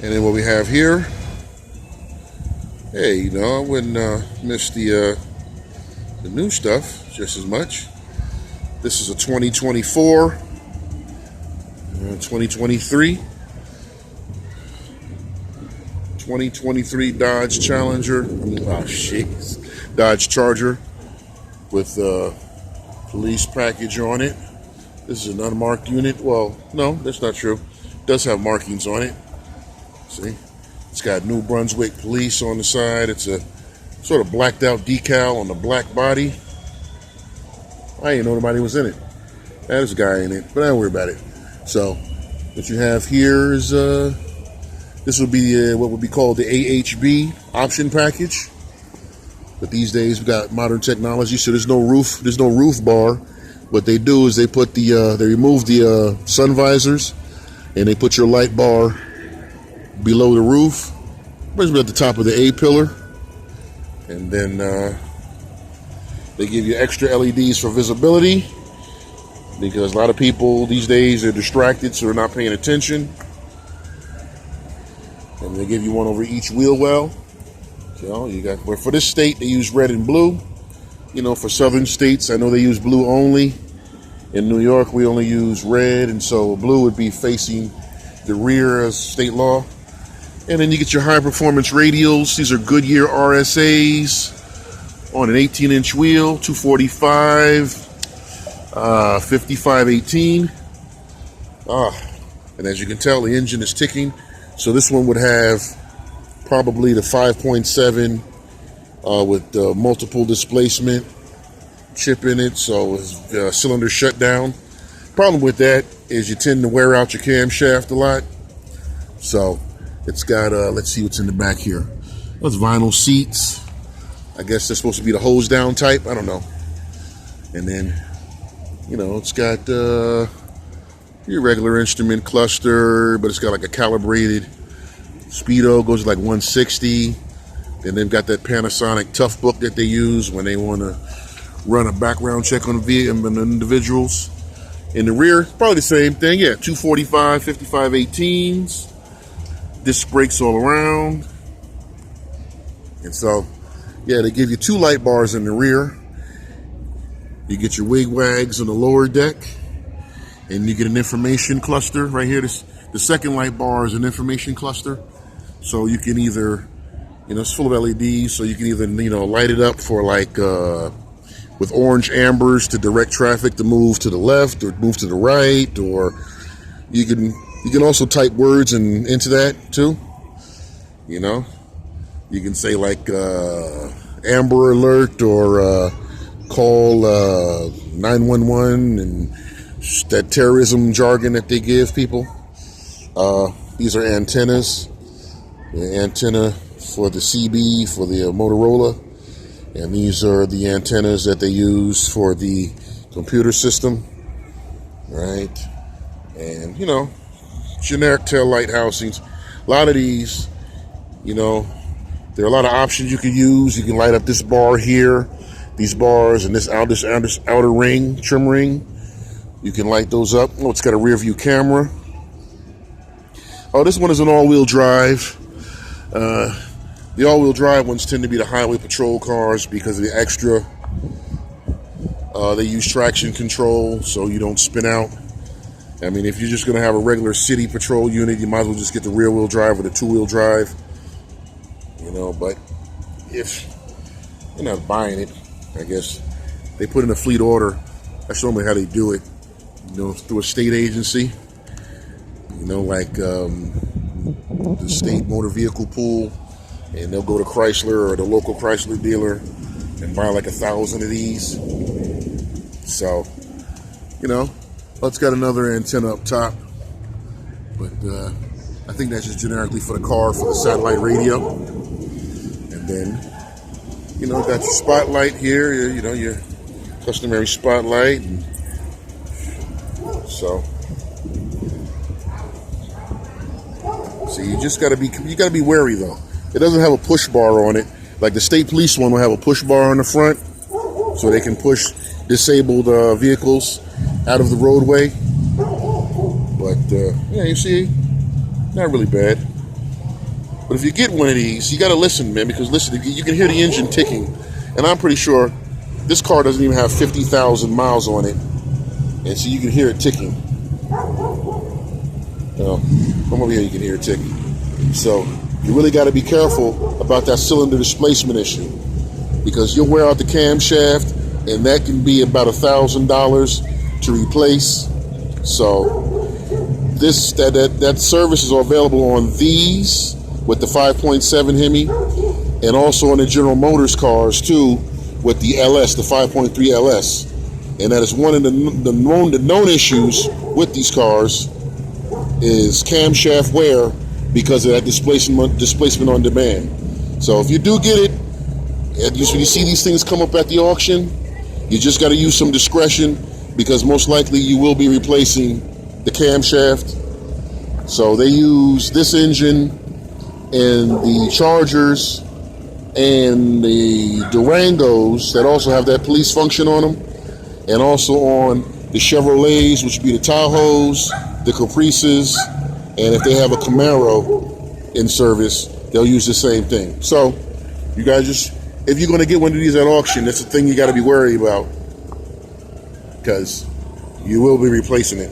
And then what we have here, hey, you know, I wouldn't miss the new stuff just as much. This is a 2024, 2023, 2023 Dodge Challenger. Dodge Charger with police package on it. This is an unmarked unit. Well, no, that's not true. It does have markings on it. See, it's got New Brunswick Police on the side. It's a sort of blacked out decal on the black body. I didn't know nobody was in it. There's a guy in it, but don't worry about it. So, what you have here is this would be what would be called the AHB option package. But these days we've got modern technology, so there's no roof. There's no roof bar. What they do is they put they remove the sun visors, and they put your light bar below the roof, basically at the top of the A pillar, and then they give you extra LEDs for visibility, because a lot of people these days are distracted, so they're not paying attention. And they give you one over each wheel well. So you got, for this state they use red and blue. You know, for southern states I know they use blue only. In New York we only use red, and so blue would be facing the rear as state law. And then you get your high performance radials. These are Goodyear RSAs on an 18-inch wheel, 245, 5518. And as you can tell, the engine is ticking. So this one would have probably the 5.7 with multiple displacement chip in it. So it's cylinder shutdown. Problem with that is you tend to wear out your camshaft a lot. So it's got, let's see what's in the back here. Those vinyl seats. I guess they're supposed to be the hose down type. I don't know. And then, you know, it's got your regular instrument cluster, but it's got like a calibrated speedo, goes to like 160. Then they've got that Panasonic Tough Book that they use when they want to run a background check on individuals. In the rear, probably the same thing. Yeah, 245, 5518s. Disc brakes all around. And so, yeah, they give you two light bars in the rear. You get your wig wags on the lower deck. And you get an information cluster right here. The second light bar is an information cluster. So you can either, you know, it's full of LEDs. So you can either, you know, light it up for like, with orange ambers to direct traffic to move to the left or move to the right. Or you can also type words into that too. You know, you can say like Amber Alert or call 911 and that terrorism jargon that they give people. These are antennas. The antenna for the CB, for the Motorola. And these are the antennas that they use for the computer system. Right? And, you know, generic tail light housings. A lot of these, you know, there are a lot of options you can use. You can light up this bar here, these bars, and this outer ring, trim ring. You can light those up. Oh, it's got a rear view camera. Oh, this one is an all-wheel drive. The all-wheel drive ones tend to be the highway patrol cars because of the extra. They use traction control so you don't spin out. I mean, if you're just going to have a regular city patrol unit, you might as well just get the rear-wheel drive or the two-wheel drive. You know, but if you're not buying it, I guess they put in a fleet order. That's normally how they do it. You know, through a state agency. You know, like the state motor vehicle pool, and they'll go to Chrysler or the local Chrysler dealer and buy like 1,000 of these. So, you know, it's got another antenna up top, but I think that's just generically for the car, for the satellite radio. And then, you know, got your spotlight here, you know, your customary spotlight. And so you just gotta be wary though. It doesn't have a push bar on it. Like the state police one will have a push bar on the front, so they can push disabled vehicles out of the roadway. But yeah, you see, not really bad. But if you get one of these, you got to listen, man, because listen, you can hear the engine ticking. And I'm pretty sure this car doesn't even have 50,000 miles on it. And so you can hear it ticking. Come over here, you can hear it ticking. So you really got to be careful about that cylinder displacement issue, because you'll wear out the camshaft, and that can be about $1,000 to replace. So that services are available on these with the 5.7 Hemi, and also on the General Motors cars too with the LS, the 5.3 LS. And that is one of the known issues with these cars is camshaft wear because of that displacement on demand. So if you do get it, when you see these things come up at the auction, you just got to use some discretion, because most likely you will be replacing the camshaft. So they use this engine in the Chargers and the Durangos that also have that police function on them, and also on the Chevrolets, which would be the Tahoes, the Caprices, and if they have a Camaro in service, they'll use the same thing. So you guys just, if you're going to get one of these at auction, that's the thing you got to be worried about, because you will be replacing it.